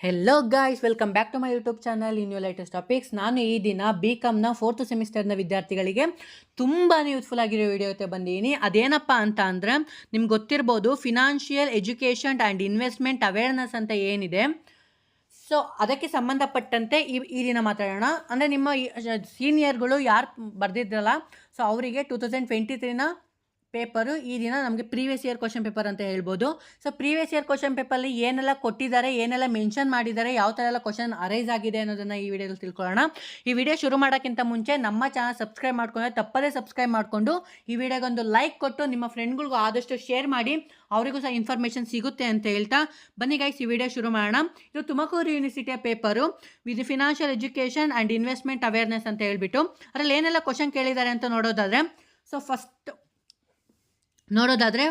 Hello guys, welcome back to my YouTube channel in you latest topics. ನಾನು ಈ ದಿನ BComನ 4th ಸೆಮಿಸ್ಟರ್ನ ವಿದ್ಯಾರ್ಥಿಗಳಿಗೆ ತುಂಬಾ ಯೂಸ್ಫುಲ್ ಆಗಿರೋ ವಿಡಿಯೋ ಜೊತೆ ಬಂದಿದ್ದೀನಿ. ಅದೇನಪ್ಪ ಅಂತ ಅಂದರೆ, ನಿಮ್ಗೆ ಗೊತ್ತಿರ್ಬೋದು, financial education and investment awareness ಅಂತ ಏನಿದೆ, ಸೊ ಅದಕ್ಕೆ ಸಂಬಂಧಪಟ್ಟಂತೆ ಈ ದಿನ ಮಾತಾಡೋಣ. ಅಂದರೆ ನಿಮ್ಮ ಸೀನಿಯರ್ಗಳು ಯಾರು ಬರೆದಿದ್ರಲ್ಲ, ಸೊ ಅವರಿಗೆ 2023ನ ಪೇಪರು ಈ ದಿನ ನಮಗೆ ಪ್ರೀವಿಯಸ್ ಇಯರ್ ಕ್ವಶನ್ ಪೇಪರ್ ಅಂತ ಹೇಳ್ಬೋದು. ಸೊ ಪ್ರೀವಿಯಸ್ ಇಯರ್ ಕ್ವಶನ್ ಪೇಪರಲ್ಲಿ ಏನೆಲ್ಲ ಕೊಟ್ಟಿದ್ದಾರೆ, ಏನೆಲ್ಲ ಮೆನ್ಷನ್ ಮಾಡಿದ್ದಾರೆ, ಯಾವ ಥರ ಎಲ್ಲ ಕ್ವಶನ್ ಅರೈಸ್ ಆಗಿದೆ ಅನ್ನೋದನ್ನು ಈ ವಿಡಿಯೋದಲ್ಲಿ ತಿಳ್ಕೊಳ್ಳೋಣ. ಈ ವಿಡಿಯೋ ಶುರು ಮಾಡೋಕ್ಕಿಂತ ಮುಂಚೆ ನಮ್ಮ ಚಾನಲ್ ಸಬ್ಸ್ಕ್ರೈಬ್ ಮಾಡ್ಕೊಂಡ್ರೆ ತಪ್ಪದೇ ಸಬ್ಸ್ಕ್ರೈಬ್ ಮಾಡಿಕೊಂಡು ಈ ವಿಡಿಯೋಗೊಂದು ಲೈಕ್ ಕೊಟ್ಟು ನಿಮ್ಮ ಫ್ರೆಂಡ್ಗಳಿಗೂ ಆದಷ್ಟು ಶೇರ್ ಮಾಡಿ, ಅವರಿಗೂ ಸಹ ಇನ್ಫಾರ್ಮೇಷನ್ ಸಿಗುತ್ತೆ ಅಂತ ಹೇಳ್ತಾ ಬನ್ನಿ ಗೈಸ್, ಈ ವಿಡಿಯೋ ಶುರು ಮಾಡೋಣ. ಇದು ತುಮಕೂರು ಯೂನಿವರ್ಸಿಟಿಯ paper with financial education and investment awareness ಅಂತ ಹೇಳ್ಬಿಟ್ಟು ಅದರಲ್ಲಿ ಏನೆಲ್ಲ ಕ್ವಶನ್ ಕೇಳಿದ್ದಾರೆ ಅಂತ ನೋಡೋದಾದರೆ, ಸೊ ಫಸ್ಟ್ ನೋಡೋದಾದರೆ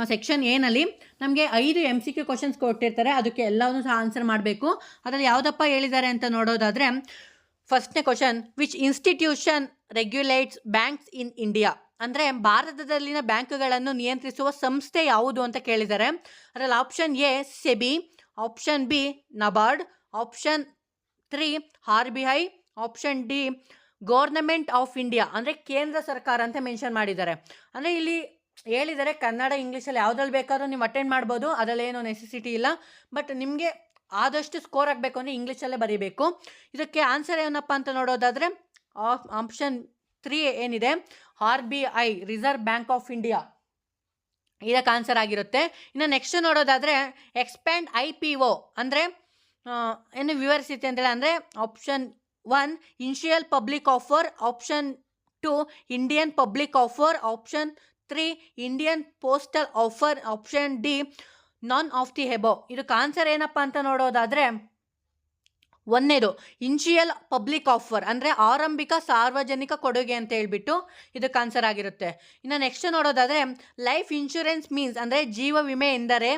ಸೆಕ್ಷನ್ ಏನಲ್ಲಿ ನಮಗೆ 5 MCQ ಕ್ವಶನ್ಸ್ ಕೊಟ್ಟಿರ್ತಾರೆ. ಅದಕ್ಕೆ ಎಲ್ಲವನ್ನೂ ಸಹ ಆನ್ಸರ್ ಮಾಡಬೇಕು. ಅದರಲ್ಲಿ ಯಾವುದಪ್ಪ ಹೇಳಿದ್ದಾರೆ ಅಂತ ನೋಡೋದಾದರೆ, ಫಸ್ಟ್ನೇ question, which institution regulates banks in India? ಅಂದರೆ ಭಾರತದಲ್ಲಿನ ಬ್ಯಾಂಕ್ಗಳನ್ನು ನಿಯಂತ್ರಿಸುವ ಸಂಸ್ಥೆ ಯಾವುದು ಅಂತ ಕೇಳಿದ್ದಾರೆ. ಅದರಲ್ಲಿ option A SEBI, option B NABARD, option 3 RBI, option D government of India. ಅಂದರೆ ಕೇಂದ್ರ ಸರ್ಕಾರ ಅಂತ ಮೆನ್ಷನ್ ಮಾಡಿದ್ದಾರೆ. ಅಂದರೆ ಇಲ್ಲಿ ಹೇಳಿದರೆ ಕನ್ನಡ ಇಂಗ್ಲೀಷಲ್ಲಿ ಯಾವುದ್ರಲ್ಲಿ ಬೇಕಾದ್ರೂ ನೀವು ಅಟೆಂಡ್ ಮಾಡ್ಬೋದು, ಅದರಲ್ಲಿ ಏನೋ ನೆಸೆಸಿಟಿ ಇಲ್ಲ. ಬಟ್ ನಿಮಗೆ ಆದಷ್ಟು ಸ್ಕೋರ್ ಆಗಬೇಕು ಅಂದರೆ ಇಂಗ್ಲೀಷಲ್ಲೇ ಬರೀಬೇಕು. ಇದಕ್ಕೆ ಆನ್ಸರ್ ಏನಪ್ಪ ಅಂತ ನೋಡೋದಾದರೆ ಆಪ್ಷನ್ 3 ಏನಿದೆ, RBI reserve bank of India, ಇದಕ್ಕೆ ಆನ್ಸರ್ ಆಗಿರುತ್ತೆ. ಇನ್ನು ನೆಕ್ಸ್ಟ್ ನೋಡೋದಾದರೆ ಎಕ್ಸ್ಪ್ಯಾಂಡ್ IPO ಅಂದರೆ ಏನು ವಿವರಿಸುತ್ತೆ ಅಂತೇಳಿ, ಅಂದರೆ option 1 initial public offer, option 2 Indian public offer, option 3 Indian postal offer, option D none of the above. ಇದಕ್ಕೆ ಆನ್ಸರ್ ಏನಪ್ಪ ಅಂತ ನೋಡೋದಾದರೆ ಒಂದನೇದು ಇನಿಷಿಯಲ್ ಪಬ್ಲಿಕ್ ಆಫರ್ ಅಂದರೆ ಆರಂಭಿಕ ಸಾರ್ವಜನಿಕ ಕೊಡುಗೆ ಅಂತ ಹೇಳ್ಬಿಟ್ಟು ಇದಕ್ಕೆ ಆನ್ಸರ್ ಆಗಿರುತ್ತೆ. ಇನ್ನು ನೆಕ್ಸ್ಟ್ ನೋಡೋದಾದರೆ ಲೈಫ್ ಇನ್ಶೂರೆನ್ಸ್ ಮೀನ್ಸ್ ಅಂದರೆ ಜೀವ ವಿಮೆ ಎಂದರೆ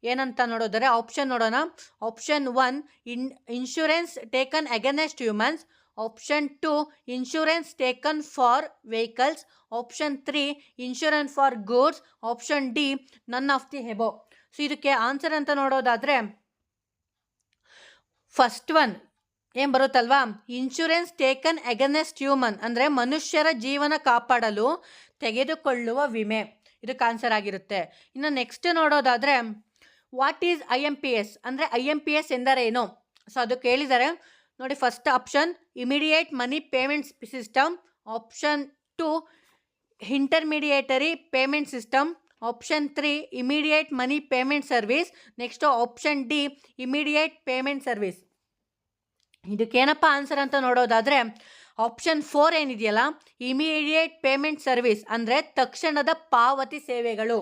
ಏನಂತ ನೋಡೋದಾದರೆ ಆಪ್ಷನ್ ನೋಡೋಣ. Option 1 insurance taken against humans, option 2 insurance taken for vehicles, option 3 insurance for goods, option D none of the above. So ಇದಕ್ಕೆ ಆನ್ಸರ್ ಅಂತ ನೋಡೋದಾದರೆ ಫಸ್ಟ್ ಒನ್ ಏನು ಬರುತ್ತಲ್ವಾ, ಇನ್ಶೂರೆನ್ಸ್ ಟೇಕನ್ ಅಗೇನೆಸ್ಟ್ ಹ್ಯೂಮನ್ ಅಂದರೆ ಮನುಷ್ಯರ ಜೀವನ ಕಾಪಾಡಲು ತೆಗೆದುಕೊಳ್ಳುವ ವಿಮೆ, ಇದಕ್ಕೆ ಆನ್ಸರ್ ಆಗಿರುತ್ತೆ. ಇನ್ನು ನೆಕ್ಸ್ಟ್ ನೋಡೋದಾದರೆ ವಾಟ್ ಈಸ್ IMPS ಅಂದರೆ IMPS ಎಂದರೇನು? ಸೊ ಅದು ಕೇಳಿದ್ದಾರೆ ನೋಡಿ. First option immediate money payment system, option 2 intermediary payment system, option 3 immediate money payment service, next option D immediate payment service. ಇದಕ್ಕೇನಪ್ಪ ಆನ್ಸರ್ ಅಂತ ನೋಡೋದಾದರೆ ಆಪ್ಷನ್ 4 ಏನಿದೆಯಲ್ಲ, ಇಮಿಡಿಯೇಟ್ ಪೇಮೆಂಟ್ ಸರ್ವಿಸ್ ಅಂದರೆ ತಕ್ಷಣದ ಪಾವತಿ ಸೇವೆಗಳು.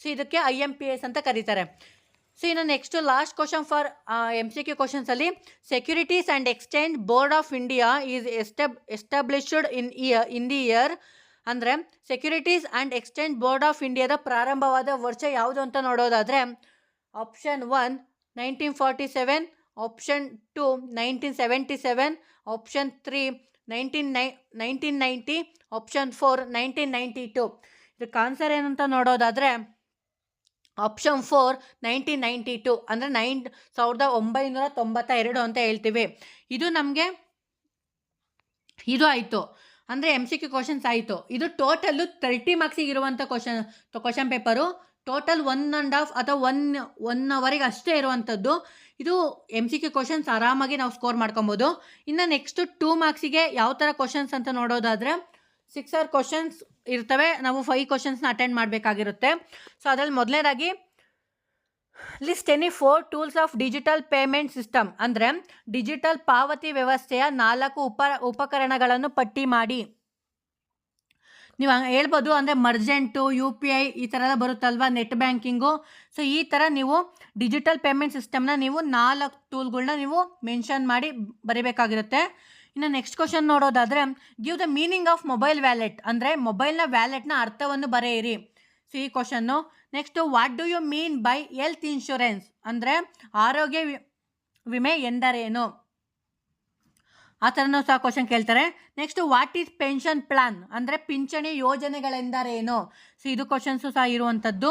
ಸೊ ಇದಕ್ಕೆ IMPS ಅಂತ ಕರೀತಾರೆ. ಸೊ ಇನ್ನು next last question for MCQ ಕ್ವಶನ್ಸಲ್ಲಿ securities and exchange board of India is established in the year. ಅಂದರೆ securities and exchange board of ಇಂಡಿಯಾದ ಪ್ರಾರಂಭವಾದ ವರ್ಷ ಯಾವುದು ಅಂತ ನೋಡೋದಾದರೆ ಆಪ್ಷನ್ 1 1947, ಆಪ್ಷನ್ 2 1977, ಆಪ್ಷನ್ 3 1990, ಆಪ್ಷನ್ 4 1992. ಇದಕ್ಕೆ ಆನ್ಸರ್ ಏನಂತ ನೋಡೋದಾದರೆ ಆಪ್ಷನ್ 4 1992 ಅಂದರೆ 1992 ಅಂತ ಹೇಳ್ತೀವಿ. ಇದು ನಮಗೆ ಇದು ಆಯಿತು ಅಂದರೆ MCQ ಕ್ವಶನ್ಸ್ ಆಯಿತು. ಇದು ಟೋಟಲ್ಲು 30 ಮಾರ್ಕ್ಸಿಗೆ ಇರುವಂಥ ಕ್ವಶನ್ ಪೇಪರು. ಟೋಟಲ್ 1.5 ಅಥವಾ 1 ಅವರಿಗೆ ಅಷ್ಟೇ ಇರುವಂಥದ್ದು. ಇದು MCQ ಕ್ವಶನ್ಸ್ ಆರಾಮಾಗಿ ನಾವು ಸ್ಕೋರ್ ಮಾಡ್ಕೊಬೋದು. ಇನ್ನು ನೆಕ್ಸ್ಟು 2 ಮಾರ್ಕ್ಸಿಗೆ ಯಾವ ಥರ ಕ್ವಶನ್ಸ್ ಅಂತ ನೋಡೋದಾದರೆ 6 hour ಕ್ವಶನ್ಸ್ ಇರ್ತವೆ. ನಾವು 5 ಕ್ವಶನ್ಸ್ನ ಅಟೆಂಡ್ ಮಾಡಬೇಕಾಗಿರುತ್ತೆ. ಸೊ ಅದರಲ್ಲಿ ಮೊದಲನೇದಾಗಿ list any 4 tools of digital payment system ಅಂದರೆ ಡಿಜಿಟಲ್ ಪಾವತಿ ವ್ಯವಸ್ಥೆಯ 4 ಉಪಕರಣಗಳನ್ನು ಪಟ್ಟಿ ಮಾಡಿ. ನೀವು ಹೇಳ್ಬೋದು ಅಂದರೆ ಮರ್ಜೆಂಟು, UPI ಈ ಥರ ಎಲ್ಲ ಬರುತ್ತಲ್ವ, ನೆಟ್ ಬ್ಯಾಂಕಿಂಗು. ಸೊ ಈ ಥರ ನೀವು ಡಿಜಿಟಲ್ ಪೇಮೆಂಟ್ ಸಿಸ್ಟಮ್ನ ನೀವು 4 ಟೂಲ್ಗಳನ್ನ ನೀವು ಮೆನ್ಷನ್ ಮಾಡಿ ಬರೀಬೇಕಾಗಿರುತ್ತೆ. ಇನ್ನು ನೆಕ್ಸ್ಟ್ ಕ್ವಶನ್ ನೋಡೋದಾದರೆ give the meaning of mobile wallet ಅಂದರೆ ಮೊಬೈಲ್ನ ವ್ಯಾಲೆಟ್ನ ಅರ್ಥವನ್ನು ಬರೆಯಿರಿ. ಸೊ ಈ question. Next what do you mean by health insurance ಅಂದರೆ ಆರೋಗ್ಯ ವಿಮೆ ಎಂದರೇನು? ಆ ಥರನೂ ಸಹ ಕ್ವಶನ್ ಕೇಳ್ತಾರೆ. Next what is pension plan ಅಂದರೆ ಪಿಂಚಣಿ ಯೋಜನೆಗಳೆಂದರೇನು? ಸೊ ಇದು ಕ್ವಶನ್ಸು ಸಹ ಇರುವಂಥದ್ದು.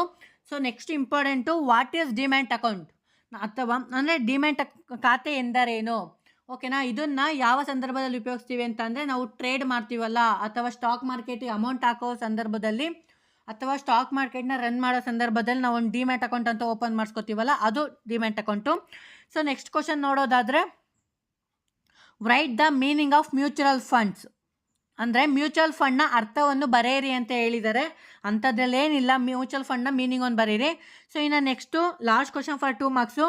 So next important what is demat account. ಅಥವಾ ಅಂದರೆ ಡಿಮ್ಯಾಟ್ ಖಾತೆ ಎಂದರೇನು? ಓಕೆನಾ. ಇದನ್ನು ಯಾವ ಸಂದರ್ಭದಲ್ಲಿ ಉಪಯೋಗಿಸ್ತೀವಿ ಅಂತ ಅಂದರೆ, ನಾವು ಟ್ರೇಡ್ ಮಾಡ್ತೀವಲ್ಲ, ಅಥವಾ ಸ್ಟಾಕ್ ಮಾರ್ಕೆಟಿಗೆ ಅಮೌಂಟ್ ಹಾಕೋ ಸಂದರ್ಭದಲ್ಲಿ, ಅಥವಾ ಸ್ಟಾಕ್ ಮಾರ್ಕೆಟ್ನ ರನ್ ಮಾಡೋ ಸಂದರ್ಭದಲ್ಲಿ ನಾವು ಒಂದು ಡಿಮ್ಯಾಟ್ ಅಕೌಂಟ್ ಅಂತ ಓಪನ್ ಮಾಡಿಸ್ಕೊತೀವಲ್ಲ, ಅದು demat account. So next question ನೋಡೋದಾದರೆ, right the meaning of mutual funds. ಅಂದರೆ ಮ್ಯೂಚುವಲ್ ಫಂಡ್ನ ಅರ್ಥವನ್ನು ಬರೆಯಿರಿ ಅಂತ ಹೇಳಿದ್ದಾರೆ. ಅಂಥದ್ರಲ್ಲೇನಿಲ್ಲ, ಮ್ಯೂಚುವಲ್ ಫಂಡ್ನ ಮೀನಿಂಗ್ ಒಂದು ಬರೀರಿ. ಸೊ ಇನ್ನು next last question for 2 marks,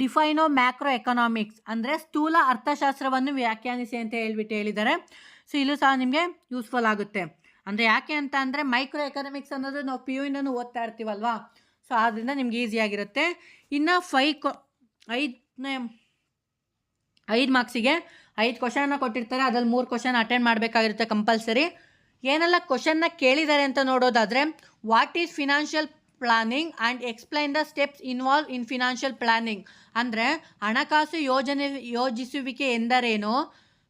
define macro economics ಅಂದರೆ ಸ್ಥೂಲ ಅರ್ಥಶಾಸ್ತ್ರವನ್ನು ವ್ಯಾಖ್ಯಾನಿಸಿ ಅಂತ ಹೇಳಿದ್ದಾರೆ. ಸೊ ಇಲ್ಲೂ ಸಹ ನಿಮಗೆ ಯೂಸ್ಫುಲ್ ಆಗುತ್ತೆ. ಅಂದರೆ ಯಾಕೆ ಅಂತ ಅಂದರೆ, ಮೈಕ್ರೋ ಎಕನಾಮಿಕ್ಸ್ ಅನ್ನೋದು ನಾವು ಪಿ ಯು ಇಂದನೂ ಓದ್ತಾ ಇರ್ತೀವಲ್ವಾ, ಸೊ ಆದ್ದರಿಂದ ನಿಮ್ಗೆ ಈಸಿಯಾಗಿರುತ್ತೆ. ಇನ್ನು 5 ಮಾರ್ಕ್ಸಿಗೆ 5 ಕ್ವಶನ್ನ ಕೊಟ್ಟಿರ್ತಾರೆ. ಅದ್ರಲ್ಲಿ 3 ಕ್ವಶನ್ ಅಟೆಂಡ್ ಮಾಡಬೇಕಾಗಿರುತ್ತೆ ಕಂಪಲ್ಸರಿ. ಏನೆಲ್ಲ ಕ್ವಶನ್ನ ಕೇಳಿದ್ದಾರೆ ಅಂತ ನೋಡೋದಾದರೆ, what is financial planning and explain the steps involve in financial planning. ಅಂದರೆ ಹಣಕಾಸು ಯೋಜಿಸುವಿಕೆ ಎಂದರೇನು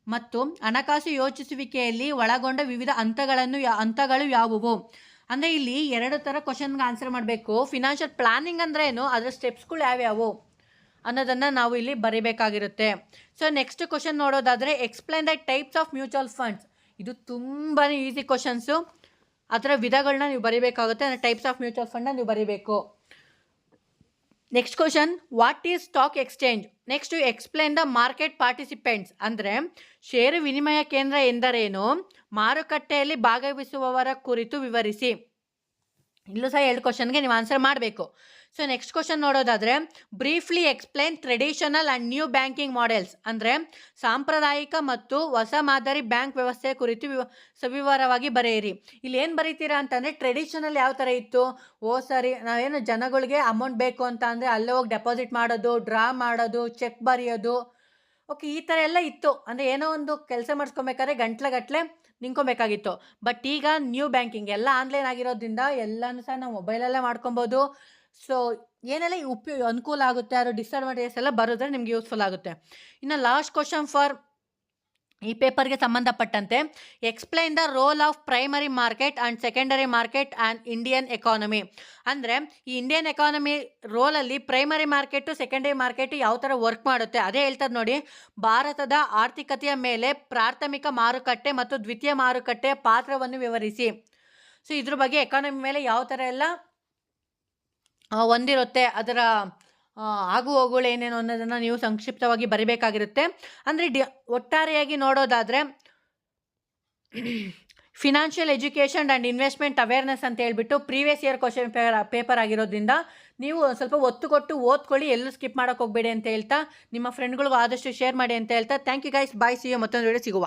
ಮತ್ತು ಹಣಕಾಸು ಯೋಚಿಸುವಿಕೆಯಲ್ಲಿ ಒಳಗೊಂಡ ವಿವಿಧ ಹಂತಗಳು ಯಾವುವು. ಅಂದರೆ ಇಲ್ಲಿ 2 ಥರ ಕ್ವಶನ್ಗೆ ಆನ್ಸರ್ ಮಾಡಬೇಕು. ಫಿನಾನ್ಷಿಯಲ್ ಪ್ಲಾನಿಂಗ್ ಅಂದರೆ ಏನು, ಅದರ ಸ್ಟೆಪ್ಸ್ಗಳು ಯಾವ್ಯಾವು ಅನ್ನೋದನ್ನು ನಾವು ಇಲ್ಲಿ ಬರೀಬೇಕಾಗಿರುತ್ತೆ. ಸೊ ನೆಕ್ಸ್ಟ್ ಕ್ವಶನ್ ನೋಡೋದಾದರೆ, explain the types of mutual funds. ಇದು ತುಂಬಾ ಈಸಿ ಕ್ವಶನ್ಸು. ಅದರ ವಿಧಗಳನ್ನ ನೀವು ಬರೀಬೇಕಾಗುತ್ತೆ. ಅಂದರೆ ಟೈಪ್ಸ್ ಆಫ್ ಮ್ಯೂಚುವಲ್ ಫಂಡ್ನ ನೀವು ಬರೀಬೇಕು. Next question, what is stock exchange. Next explain the market participants. ಅಂದರೆ ಷೇರು ವಿನಿಮಯ ಕೇಂದ್ರ ಎಂದರೇನು, ಮಾರುಕಟ್ಟೆಯಲ್ಲಿ ಭಾಗವಹಿಸುವವರ ಕುರಿತು ವಿವರಿಸಿ. ಇಲ್ಲೂ ಸಹ 2 ಕ್ವಶನ್ಗೆ ನೀವು ಆನ್ಸರ್ ಮಾಡಬೇಕು. ಸೊ ನೆಕ್ಸ್ಟ್ ಕ್ವಶನ್ ನೋಡೋದಾದರೆ, briefly explain traditional and new banking models. ಅಂದರೆ ಸಾಂಪ್ರದಾಯಿಕ ಮತ್ತು ಹೊಸ ಮಾದರಿ ಬ್ಯಾಂಕ್ ವ್ಯವಸ್ಥೆಯ ಕುರಿತು ಸವಿವರವಾಗಿ ಬರೆಯಿರಿ. ಇಲ್ಲಿ ಏನು ಬರೀತೀರಾ ಅಂತಂದರೆ, ಟ್ರೆಡಿಷನಲ್ ಯಾವ ಥರ ಇತ್ತು, ಸರಿ ನಾವೇನು ಜನಗಳಿಗೆ ಅಮೌಂಟ್ ಬೇಕು ಅಂತ ಅಂದರೆ ಅಲ್ಲೇ ಹೋಗಿ ಡೆಪಾಸಿಟ್ ಮಾಡೋದು, ಡ್ರಾ ಮಾಡೋದು, ಚೆಕ್ ಬರೆಯೋದು, ಓಕೆ ಈ ಥರ ಎಲ್ಲ ಇತ್ತು. ಅಂದರೆ ಏನೋ ಒಂದು ಕೆಲಸ ಮಾಡಿಸ್ಕೊಬೇಕಾದ್ರೆ ಗಂಟ್ಲೆ ನಿಂತ್ಕೊಬೇಕಾಗಿತ್ತು. ಬಟ್ ಈಗ ನ್ಯೂ ಬ್ಯಾಂಕಿಂಗ್ ಎಲ್ಲ ಆನ್ಲೈನ್ ಆಗಿರೋದ್ರಿಂದ ಎಲ್ಲನೂ ಸಹ ನಾವು ಮೊಬೈಲಲ್ಲೇ ಮಾಡ್ಕೊಬೋದು. ಸೊ ಏನೆಲ್ಲ ಅನುಕೂಲ ಆಗುತ್ತೆ, ಅದರ ಡಿಸ್ಅಡ್ವಾಂಟೇಜಸ್ ಎಲ್ಲ ಬರೋದ್ರೆ ನಿಮ್ಗೆ ಯೂಸ್ಫುಲ್ ಆಗುತ್ತೆ. ಇನ್ನು ಲಾಸ್ಟ್ ಕ್ವಶನ್ ಫಾರ್ ಈ ಪೇಪರ್ಗೆ ಸಂಬಂಧಪಟ್ಟಂತೆ, explain the role of primary market and secondary market and Indian economy. ಅಂದರೆ ಈ ಇಂಡಿಯನ್ ಎಕಾನಮಿ ರೋಲಲ್ಲಿ ಪ್ರೈಮರಿ ಮಾರ್ಕೆಟು ಸೆಕೆಂಡರಿ ಮಾರ್ಕೆಟು ಯಾವ ಥರ ವರ್ಕ್ ಮಾಡುತ್ತೆ ಅದೇ ಹೇಳ್ತದೆ ನೋಡಿ. ಭಾರತದ ಆರ್ಥಿಕತೆಯ ಮೇಲೆ ಪ್ರಾಥಮಿಕ ಮಾರುಕಟ್ಟೆ ಮತ್ತು ದ್ವಿತೀಯ ಮಾರುಕಟ್ಟೆಯ ಪಾತ್ರವನ್ನು ವಿವರಿಸಿ. ಸೊ ಇದ್ರ ಬಗ್ಗೆ ಎಕಾನಮಿ ಮೇಲೆ ಯಾವ ಥರ ಎಲ್ಲ ಹೊಂದಿರುತ್ತೆ, ಅದರ ಆಗು ಹೋಗುಗಳು ಏನೇನು ಅನ್ನೋದನ್ನು ನೀವು ಸಂಕ್ಷಿಪ್ತವಾಗಿ ಬರೀಬೇಕಾಗಿರುತ್ತೆ. ಅಂದರೆ ಒಟ್ಟಾರೆಯಾಗಿ ನೋಡೋದಾದರೆ, financial education and investment awareness ಅಂತ ಹೇಳ್ಬಿಟ್ಟು ಪ್ರೀವಿಯಸ್ ಇಯರ್ ಕ್ವಶನ್ ಪೇಪರ್ ಆಗಿರೋದ್ರಿಂದ ನೀವು ಸ್ವಲ್ಪ ಒತ್ತು ಕೊಟ್ಟು ಓದ್ಕೊಳ್ಳಿ, ಎಲ್ಲೂ ಸ್ಕಿಪ್ ಮಾಡೋಕ್ಕೆ ಹೋಗಬೇಡಿ ಅಂತ ಹೇಳ್ತಾ, ನಿಮ್ಮ ಫ್ರೆಂಡ್ಗಳಿಗೂ ಆದಷ್ಟು ಶೇರ್ ಮಾಡಿ ಅಂತ ಹೇಳ್ತಾ, thank you guys, bye, see you, ಮತ್ತೊಂದು ವಿಡಿಯೋ ಸಿಗುವ.